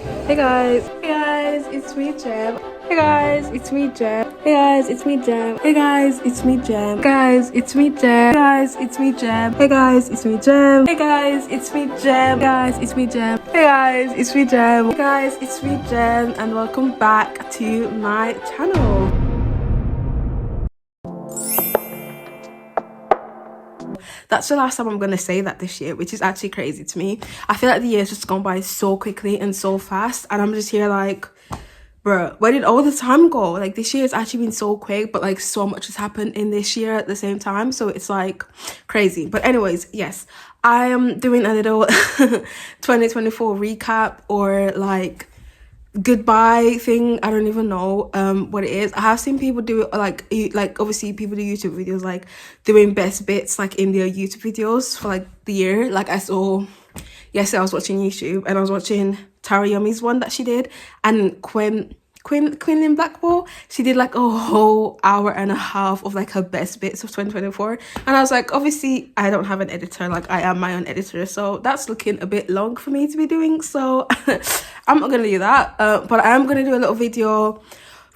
Hey guys. Hey guys, it's me Jam. Hey guys, it's me Jam. Hey guys, it's me Jam. Hey guys, it's me Jam. Guys, it's me Jam. Guys, it's me Jam. Hey guys, it's me Jam. Hey guys, it's me Jam. Guys, it's me Jam. Hey guys, it's me Jam. Hey guys, it's me Jam, and welcome back to my channel. That's the last time I'm gonna say that this year, which is actually crazy to me. I feel like the year's just gone by so quickly and so fast, and I'm just here like, bruh, where did all the time go? Like, this year has actually been so quick, but like so much has happened in this year at the same time, so it's like crazy. But anyways, yes, I am doing a little 2024 recap, or like goodbye thing. I don't even know what it is. I have seen people do it, like obviously people do YouTube videos like doing best bits like in their YouTube videos for like the year. Like I saw yesterday, I was watching YouTube and I was watching Tara Yummy's one that she did, and Quinlan Blackpool, she did like a whole hour and a half of like her best bits of 2024, and I was like, obviously I don't have an editor, like I am my own editor, so that's looking a bit long for me to be doing, so I'm not gonna do that, but I am gonna do a little video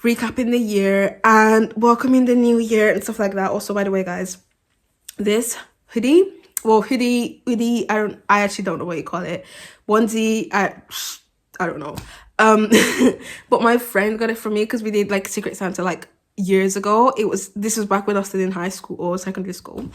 recapping the year and welcoming the new year and stuff like that. Also, by the way guys, this hoodie, I actually don't know what you call it, onesie, I don't know, but my friend got it for me because we did like Secret Santa like years ago. This was back when I was still in high school or secondary school,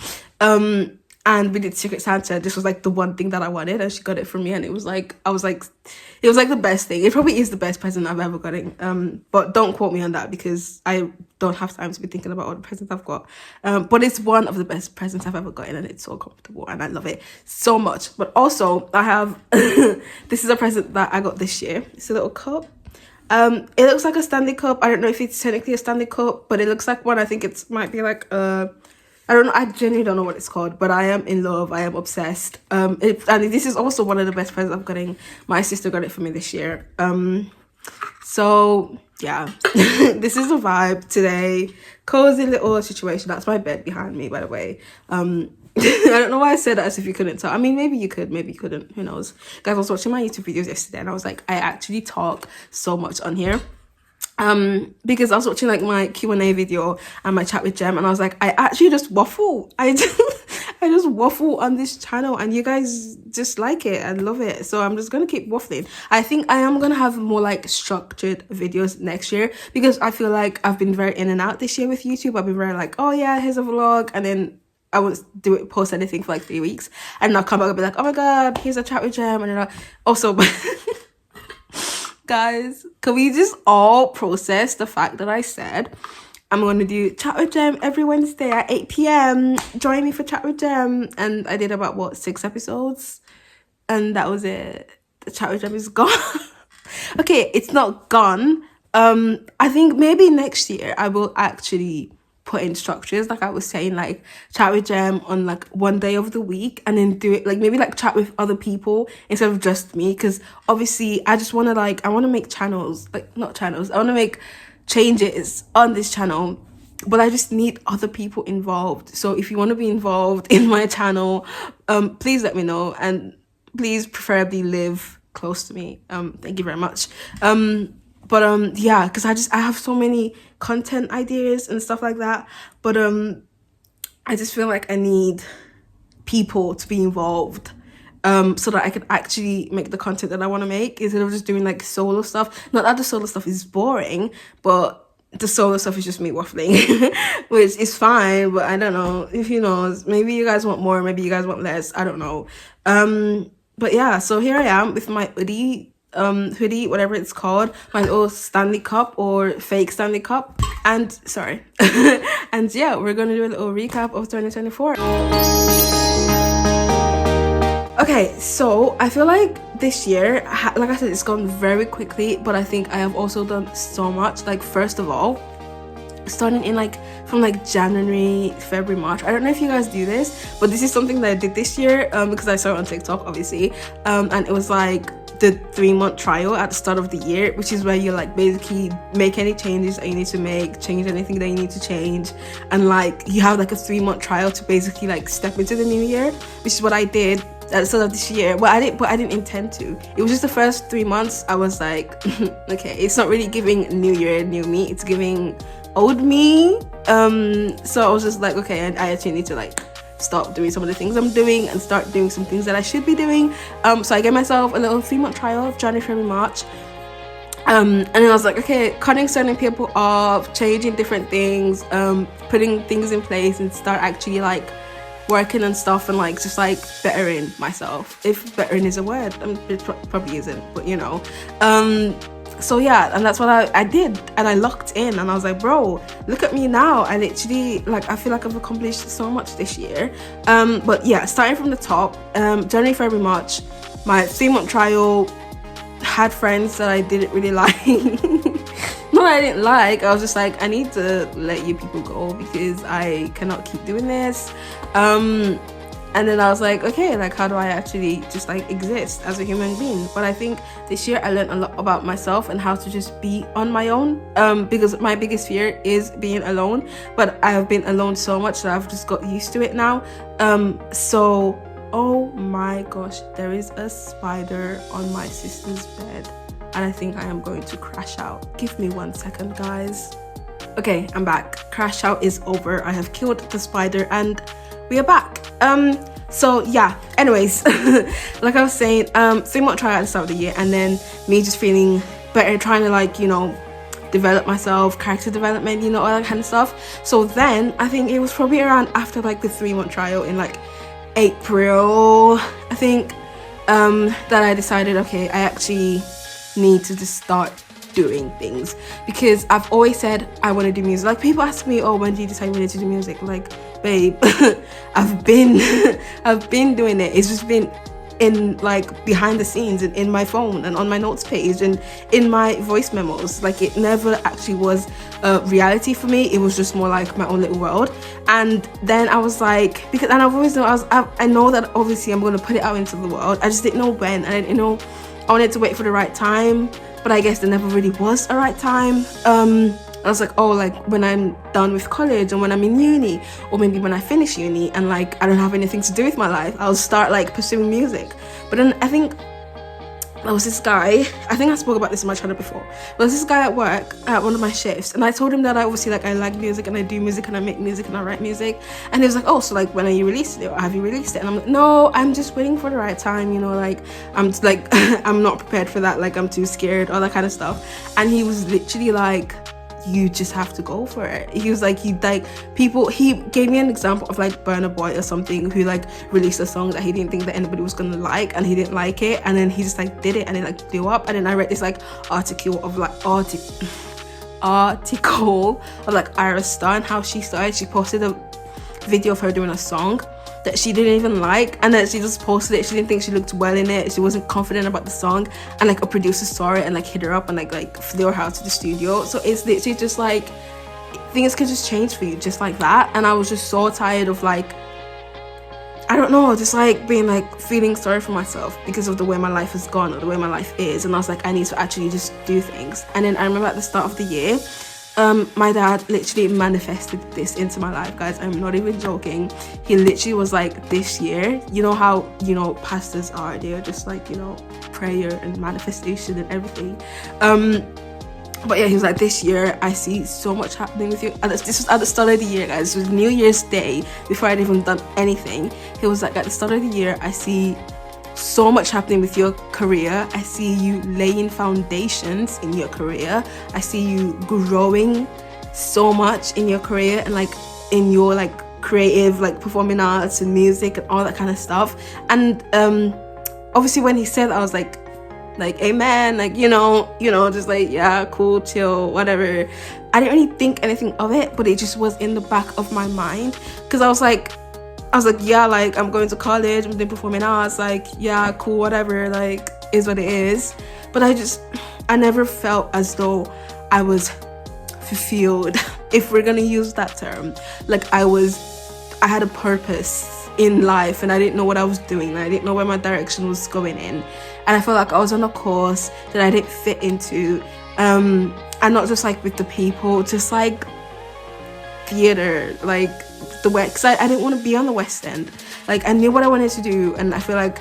and we did Secret Santa. This was like the one thing that I wanted, and she got it for me, and it was like it was like the best thing. It probably is the best present I've ever gotten, but don't quote me on that because I don't have time to be thinking about all the presents I've got, but it's one of the best presents I've ever gotten, and it's so comfortable and I love it so much. But also I have this is a present that I got this year. It's a little cup. It looks like a Stanley cup. I don't know if it's technically a Stanley cup, but it looks like one. I think it might be like I don't know, I genuinely don't know what it's called, but I am in love. I am obsessed. And this is also one of the best presents I'm getting. My sister got it for me this year. So yeah, this is a vibe today. Cozy little situation. That's my bed behind me, by the way. I don't know why I said that as if you couldn't tell. I mean, maybe you could, maybe you couldn't, who knows. Guys, I was watching my YouTube videos yesterday and I was like, I actually talk so much on here. Because I was watching like my Q&A video and my chat with Jem, and I was like, I actually just waffle. I just waffle on this channel, and you guys just like it and love it, so I'm just gonna keep waffling. I think I am gonna have more like structured videos next year, because I feel like I've been very in and out this year with YouTube. I've been very like, oh yeah, here's a vlog, and then I won't post anything for like 3 weeks, and I'll come back and be like, oh my god, here's a chat with Jem, and then also guys, can we just all process the fact that I said I'm going to do Chat with Jem every Wednesday at 8 p.m. Join me for Chat with Jem. And I did about, what, 6 episodes? And that was it. The Chat with Jem is gone. Okay, it's not gone. I think maybe next year I will actually put in structures, like I was saying, like chat with Jem on like one day of the week, and then do it like maybe like chat with other people instead of just me, because obviously I just want to like, I want to make channels, like not channels, I want to make changes on this channel, but I just need other people involved. So if you want to be involved in my channel, please let me know, and please preferably live close to me. Thank you very much. But yeah, because I have so many content ideas and stuff like that, but I just feel like I need people to be involved, so that I can actually make the content that I want to make, instead of just doing like solo stuff. Not that the solo stuff is boring, but the solo stuff is just me waffling, which is fine, but I don't know, if you know, maybe you guys want more, maybe you guys want less, I don't know. But yeah, so here I am with my hoodie, whatever it's called, my little Stanley cup or fake Stanley cup, and sorry, and yeah, we're gonna do a little recap of 2024. Okay, so I feel like this year, like I said, it's gone very quickly, but I think I have also done so much. Like, first of all, starting in like from like January, February, March, I don't know if you guys do this, but this is something that I did this year, because I saw it on TikTok, obviously, and it was like the 3-month trial at the start of the year, which is where you like basically make any changes that you need to make, change anything that you need to change, and like you have like a 3-month trial to basically like step into the new year, which is what I did. at the start of this year. Well, I didn't intend to. It was just the first 3 months. I was like, okay, it's not really giving new year, new me. It's giving old me. So I was just like, okay, I actually need to like stop doing some of the things I'm doing and start doing some things that I should be doing. So I gave myself a little 3-month trial of January, February, March. And then I was like, okay, cutting certain people off, changing different things, putting things in place and start actually like working and stuff and like just like bettering myself, if bettering is a word. It probably isn't, but you know. So yeah, and that's what I did, and I locked in, and I was like, bro, look at me now. I literally like, I feel like I've accomplished so much this year. But yeah, starting from the top, January, February, March, my 3-month trial, had friends that I didn't really like. Not that I didn't like, I was just like, I need to let you people go because I cannot keep doing this. And then I was like, okay, like how do I actually just like exist as a human being? But I think this year I learned a lot about myself and how to just be on my own, because my biggest fear is being alone, but I have been alone so much that I've just got used to it now. So oh my gosh, there is a spider on my sister's bed and I think I am going to crash out. Give me 1 second, guys. Okay, I'm back. Crash out is over. I have killed the spider and we are back. So yeah, anyways, like I was saying, 3-month trial at the start of the year, and then me just feeling better, trying to like, you know, develop myself, character development, you know, all that kind of stuff. So then I think it was probably around after like the 3-month trial in like April, I think, that I decided, okay, I actually need to just start doing things, because I've always said I want to do music. Like people ask me, oh, when did you decide you wanted to do music? Like, babe, I've been doing it. It's just been in like behind the scenes and in my phone and on my notes page and in my voice memos. Like it never actually was a reality for me. It was just more like my own little world. And then I was like, because, and I've always known, I know that obviously I'm going to put it out into the world. I just didn't know when, and I didn't know, I wanted to wait for the right time, but I guess there never really was a right time. I was like, oh, like when I'm done with college and when I'm in uni, or maybe when I finish uni and like I don't have anything to do with my life, I'll start like pursuing music. But then I think there was this guy, I think I spoke about this in my channel before, there was this guy at work at one of my shifts, and I told him that I obviously like I like music and I do music and I make music and I write music, and he was like, oh, so like when are you releasing it, or have you released it? And I'm like, no, I'm just waiting for the right time, you know, like I'm like I'm not prepared for that, like I'm too scared, all that kind of stuff. And he was literally like, you just have to go for it. He was like, he gave me an example of like Burna Boy or something, who like released a song that he didn't think that anybody was gonna like, and he didn't like it, and then he just like did it and it like blew up. And then I read this like article of like Iris Star and how she started. She posted a video of her doing a song that she didn't even like, and then she just posted it. She didn't think she looked well in it, she wasn't confident about the song, and like a producer saw it and like hit her up and like flew her out to the studio. So it's literally just like things can just change for you just like that. And I was just so tired of like, I don't know, just like being like feeling sorry for myself because of the way my life has gone or the way my life is. And I was like, I need to actually just do things. And then I remember at the start of the year, my dad literally manifested this into my life, guys. I'm not even joking. He literally was like, this year, you know how, you know, pastors are, they're just like, you know, prayer and manifestation and everything. But yeah, he was like, this year I see so much happening with you. And this was at the start of the year, guys. It was New Year's Day, before I'd even done anything. He was like, at the start of the year, I see so much happening with your career. I see you laying foundations in your career. I see you growing so much in your career and like in your like creative, like performing arts and music and all that kind of stuff. And obviously when he said that, I was like amen, like you know, just like, yeah, cool, chill, whatever. I didn't really think anything of it, but it just was in the back of my mind, because I was like, yeah, like I'm going to college, I'm doing performing arts, like yeah, cool, whatever, like is what it is. But I never felt as though I was fulfilled, if we're gonna use that term. Like I had a purpose in life, and I didn't know what I was doing, and I didn't know where my direction was going in, and I felt like I was on a course that I didn't fit into, and not just like with the people, just like theater, like the West, because I didn't want to be on the West End. Like, I knew what I wanted to do, and I feel like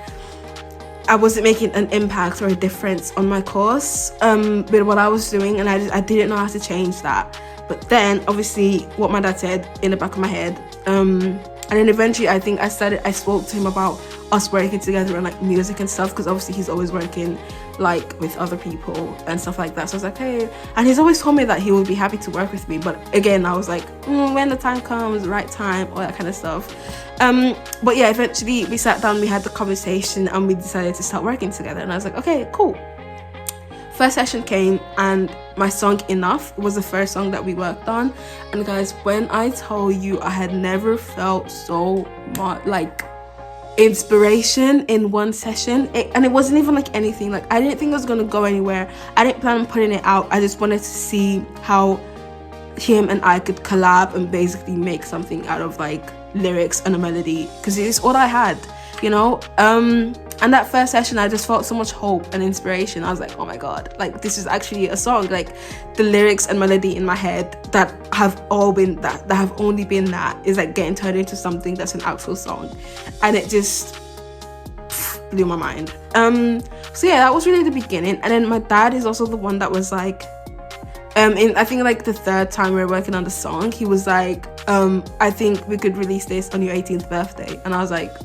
I wasn't making an impact or a difference on my course with what I was doing, and I didn't know how to change that. But then obviously what my dad said in the back of my head, and then eventually I think I spoke to him about us working together on like music and stuff, because obviously he's always working like with other people and stuff like that. So I was like, hey, and he's always told me that he would be happy to work with me, but again I was like, when the time comes, right time, all that kind of stuff. But yeah, eventually we sat down, we had the conversation, and we decided to start working together. And I was like, okay, cool. First session came, and my song Enough was the first song that we worked on. And guys, when I tell you, I had never felt so much like inspiration in one session, and it wasn't even like anything, like I didn't think it was gonna go anywhere. I didn't plan on putting it out. I just wanted to see how him and I could collab and basically make something out of like lyrics and a melody, because it's all I had, you know. And that first session, I just felt so much hope and inspiration. I was like, oh my god, like this is actually a song. Like the lyrics and melody in my head that have all been that have only been that is like getting turned into something that's an actual song, and it just blew my mind. So yeah, that was really the beginning. And then my dad is also the one that was like, I think like the third time we were working on the song, he was like, I think we could release this on your 18th birthday. And I was like,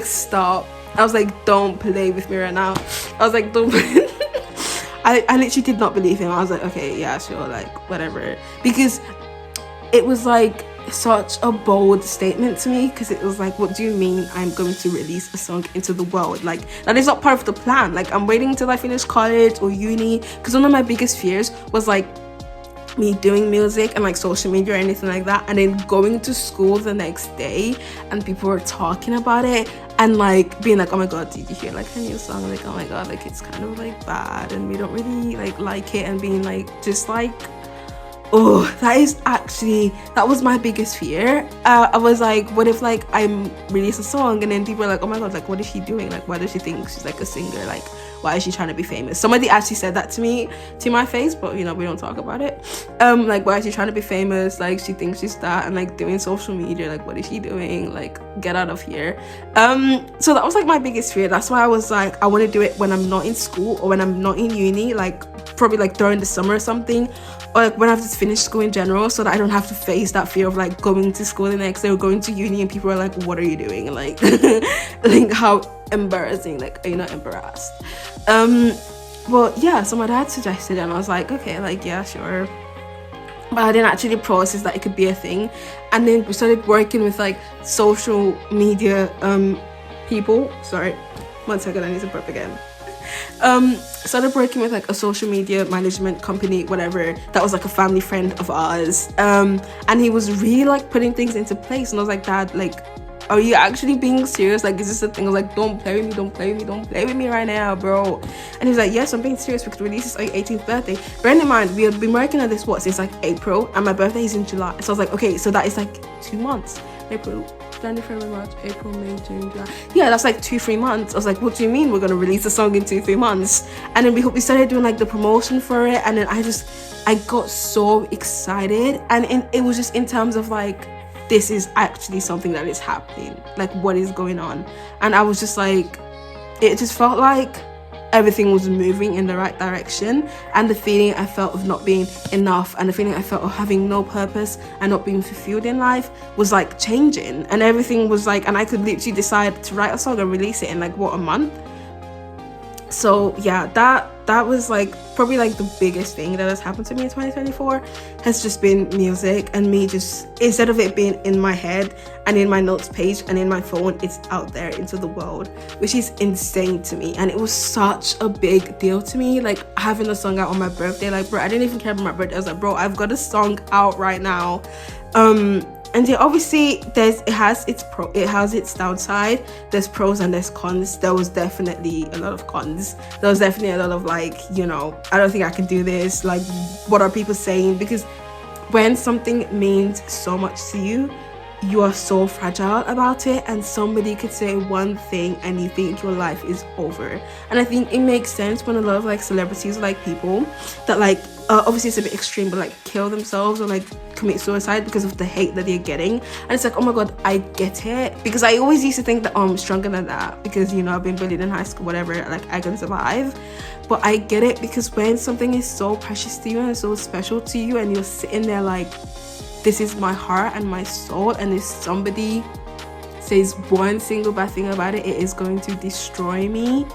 stop. I was like, don't play with me right now. I was like, don't play. I literally did not believe him. I was like, okay, yeah, sure, like whatever, because it was like such a bold statement to me, because it was like, what do you mean I'm going to release a song into the world? Like that is not part of the plan. Like I'm waiting until I finish college or uni, because one of my biggest fears was like me doing music and like social media or anything like that, and then going to school the next day and people were talking about it and like being like, oh my god, did you hear like a new song? Like, oh my god, like it's kind of like bad and we don't really like it, and being like, just like, oh, that was my biggest fear. I was like, what if like I release a song and then people are like, oh my god, like what is she doing? Like why does she think she's like a singer? Like why is she trying to be famous? Somebody actually said that to my face, but you know, we don't talk about it. Like why is she trying to be famous? Like she thinks she's that, and like doing social media, like what is she doing? Like get out of here. So that was like my biggest fear. That's why I was like, I want to do it when I'm not in school or when I'm not in uni, like probably like during the summer or something, or like when I have to finish school in general, so that I don't have to face that fear of like going to school the next day or going to uni and people are like, what are you doing? And like like how embarrassing, like are you not embarrassed? Well yeah, so my dad suggested it and I was like, okay, like yeah, sure. But I didn't actually process that it could be a thing. And then we started working with like social media people. Sorry, 1 second, I need to burp again. Started working with like a social media management company, whatever, that was like a family friend of ours, and he was really like putting things into place, and I was like, Dad, like are you actually being serious? Like is this a thing? I was like, don't play with me right now, bro. And he was like, yes, I'm being serious, we could release this on your 18th birthday. Bearing in mind, we had been working on this since like April, and my birthday is in July, so I was like, okay, so that is like 2 months. April, January, February, March, April, May, June, July. Yeah, that's like 2-3 months. I was like, what do you mean we're gonna release a song in 2-3 months? And then we started doing like the promotion for it, and then I got so excited, and it was just in terms of like, this is actually something that is happening, like what is going on. And I was just like, it just felt like everything was moving in the right direction, and the feeling I felt of not being enough, and the feeling I felt of having no purpose and not being fulfilled in life was like changing, and everything was like, and I could literally decide to write a song and release it in like a month. So yeah, that was like probably like the biggest thing that has happened to me in 2024, has just been music, and me just, instead of it being in my head and in my notes page and in my phone, it's out there into the world, which is insane to me. And it was such a big deal to me, like having a song out on my birthday. Like bro, I didn't even care about my birthday. I was like, bro, I've got a song out right now. And yeah, obviously it has its downside. There's pros and there's cons. There was definitely a lot of cons. There was definitely a lot of like, you know, I don't think I can do this, like what are people saying? Because when something means so much to you, you are so fragile about it, and somebody could say one thing and you think your life is over. And I think it makes sense when a lot of like celebrities, like people that like obviously it's a bit extreme, but like kill themselves or like commit suicide because of the hate that they're getting. And it's like, oh my god, I get it, because I always used to think that, oh, I'm stronger than that because, you know, I've been bullied in high school, whatever, like I can survive. But I get it, because when something is so precious to you and so special to you, and you're sitting there like, this is my heart and my soul, and if somebody says one single bad thing about it, it is going to destroy me.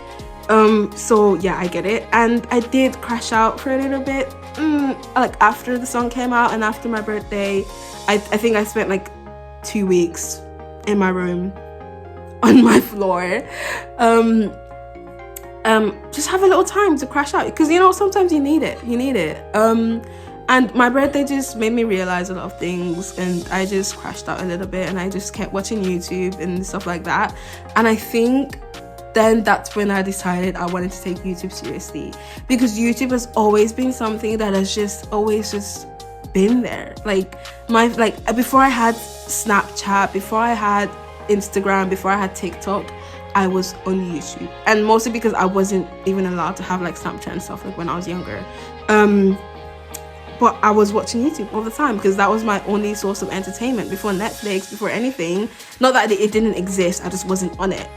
So yeah, I get it. And I did crash out for a little bit, like after the song came out and after my birthday. I think I spent like 2 weeks in my room on my floor, just have a little time to crash out, because, you know, sometimes you need it. And my birthday just made me realize a lot of things, and I just crashed out a little bit, and I just kept watching YouTube and stuff like that. And I think then that's when I decided I wanted to take YouTube seriously, because YouTube has always been something that has just always just been there. Like before I had Snapchat, before I had Instagram, before I had TikTok, I was on YouTube, and mostly because I wasn't even allowed to have like Snapchat and stuff like when I was younger. But I was watching YouTube all the time because that was my only source of entertainment before Netflix, before anything. Not that it didn't exist, I just wasn't on it.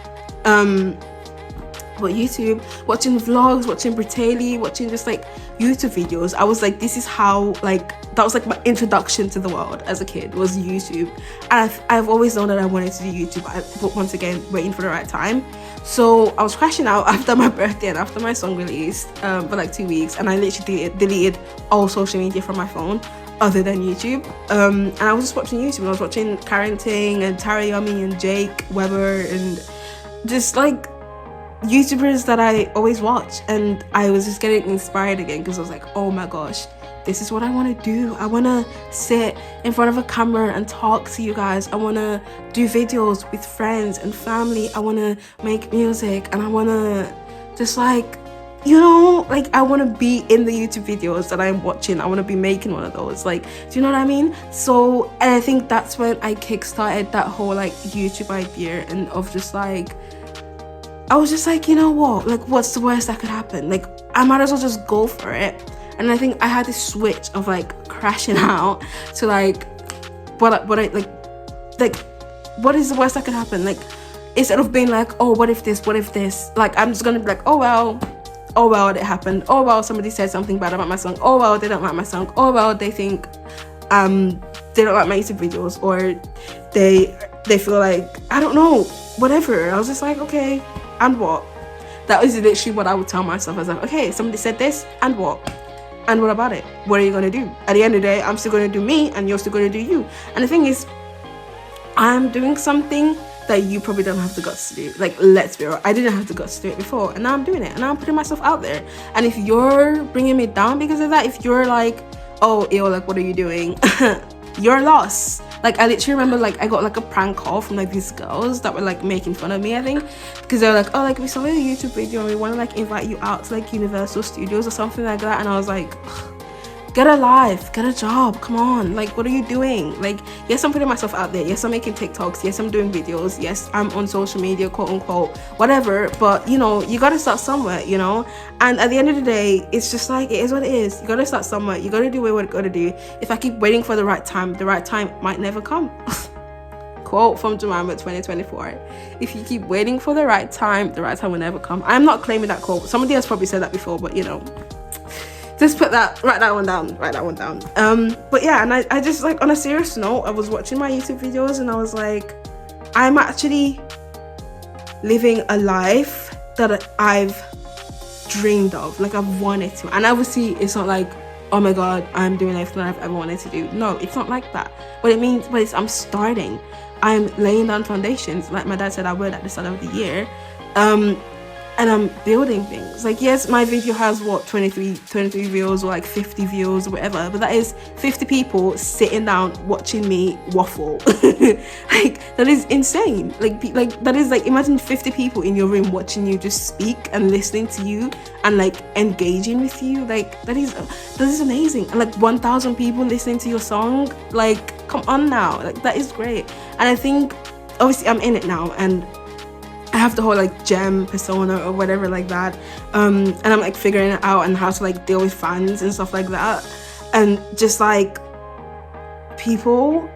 But YouTube, watching vlogs, watching Britaly, watching just like YouTube videos, I was like, this is how, like, that was like my introduction to the world as a kid, was YouTube. And I've always known that I wanted to do YouTube, but once again, waiting for the right time. So I was crashing out after my birthday and after my song released for like 2 weeks, and I literally deleted all social media from my phone other than YouTube. And I was just watching YouTube. I was watching Karen Ting and Tara Yummy and Jake Weber and just like YouTubers that I always watch, and I was just getting inspired again, because I was like, oh my gosh, this is what I want to do. I want to sit in front of a camera and talk to you guys. I want to do videos with friends and family. I want to make music, and I want to just like, you know, like I want to be in the YouTube videos that I'm watching. I want to be making one of those, like, do you know what I mean? So, and I think that's when I kickstarted that whole like YouTube idea, and of just like, I was just like, you know what, like, what's the worst that could happen? Like, I might as well just go for it. And I think I had this switch of like crashing out to like, what is the worst that could happen? Like, instead of being like, oh, what if this, like, I'm just gonna be like, oh well, it happened. Oh well, somebody said something bad about my song. Oh well, they don't like my song. Oh well, they think they don't like my YouTube videos, or they feel like, I don't know, whatever. I was just like, okay, and what? That was literally what I would tell myself. I was like, okay, somebody said this, and what? And what about it? What are you gonna do? At the end of the day, I'm still gonna do me, and you're still gonna do you. And the thing is, I'm doing something that you probably don't have the guts to do. Like, let's be real, I didn't have the guts to do it before, and now I'm doing it, and now I'm putting myself out there. And if you're bringing me down because of that, if you're like, oh ew, like, what are you doing? You're lost. Like, I literally remember, like, I got like a prank call from like these girls that were like making fun of me, I think, because they were like, oh, like, we saw your YouTube video and we want to like invite you out to like Universal Studios or something like that. And I was like, get a life, get a job, come on, like, what are you doing? Like, yes, I'm putting myself out there, yes, I'm making TikToks, yes, I'm doing videos, yes, I'm on social media, quote unquote, whatever, but you know, you gotta start somewhere, you know. And at the end of the day, it's just like, it is what it is. You gotta start somewhere, you gotta do what you gotta do. If I keep waiting for the right time might never come. Quote from Jemima 2024. If you keep waiting for the right time will never come. I'm not claiming that quote, somebody else probably said that before, but you know, just write that one down. But yeah, and I just, like, on a serious note, I was watching my YouTube videos and I was like, I'm actually living a life that I've dreamed of, like, I've wanted to. And obviously it's not like, oh my god, I'm doing everything I've ever wanted to do. No, it's not like that. What it means, but it's, I'm starting, I'm laying down foundations, like my dad said I would at the start of the year. And I'm building things. Like, yes, my video has what, 23 views or like 50 views or whatever, but that is 50 people sitting down watching me waffle. Like, that is insane. Like that is like, imagine 50 people in your room watching you just speak and listening to you and like engaging with you. Like, that is amazing. And like 1,000 people listening to your song, like, come on now, like, that is great. And I think obviously I'm in it now, and I have the whole like gem persona or whatever like that, and I'm like figuring it out and how to like deal with fans and stuff like that, and just like people.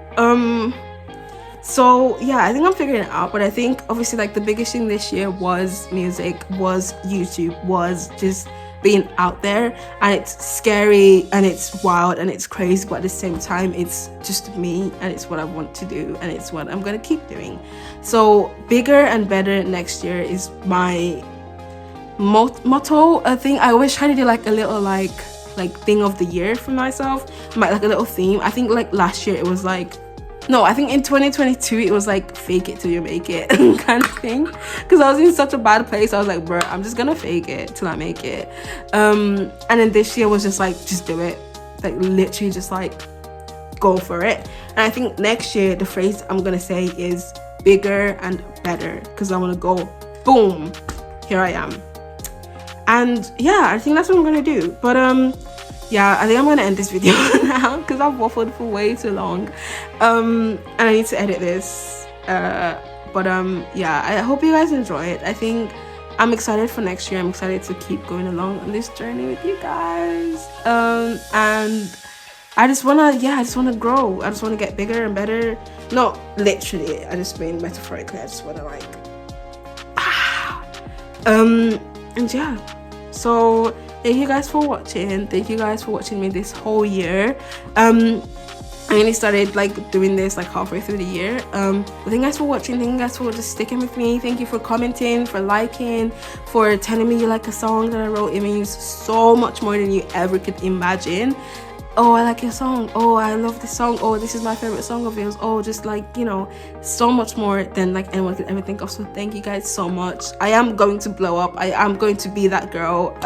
So yeah, I think I'm figuring it out, but I think obviously like the biggest thing this year was music, was YouTube, was just being out there, and it's scary and it's wild and it's crazy, but at the same time it's just me and it's what I want to do and it's what I'm gonna keep doing. So bigger and better next year is my motto. I think I always try to do like a little like thing of the year for myself, like a little theme. I think like last year it was like, no, I think in 2022 it was like fake it till you make it kind of thing, because I was in such a bad place. I was like, bro, I'm just gonna fake it till I make it. And then this year was just like, just do it, like literally just like go for it. And I think next year the phrase I'm gonna say is bigger and better, because I want to go boom, here I am. And yeah, I think that's what I'm gonna do. But yeah, I think I'm gonna end this video now because I've waffled for way too long, and I need to edit this. But yeah, I hope you guys enjoy it. I think I'm excited for next year. I'm excited to keep going along on this journey with you guys. And I just wanna grow. I just wanna get bigger and better. Not literally, I just mean metaphorically. I just wanna like and yeah, so thank you guys for watching. Thank you guys for watching me this whole year. I only started like doing this like halfway through the year. But thank you guys for watching. Thank you guys for just sticking with me. Thank you for commenting, for liking, for telling me you like a song that I wrote. It means so much more than you ever could imagine. Oh, I like your song. Oh, I love this song. Oh, this is my favorite song of yours. Oh, just like, you know, so much more than like anyone could ever think of. So thank you guys so much. I am going to blow up. I am going to be that girl.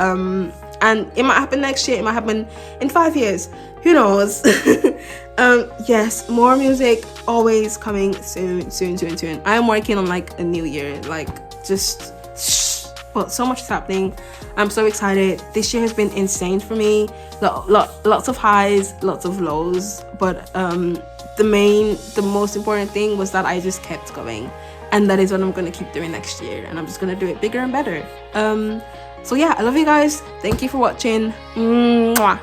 And it might happen next year. It might happen in 5 years. Who knows? Yes, more music always coming soon. I am working on like a new year, like just but so much is happening. I'm so excited. This year has been insane for me. Lots of highs, lots of lows, but the most important thing was that I just kept going, and that is what I'm gonna keep doing next year, and I'm just gonna do it bigger and better. So yeah, I love you guys. Thank you for watching. Mwah.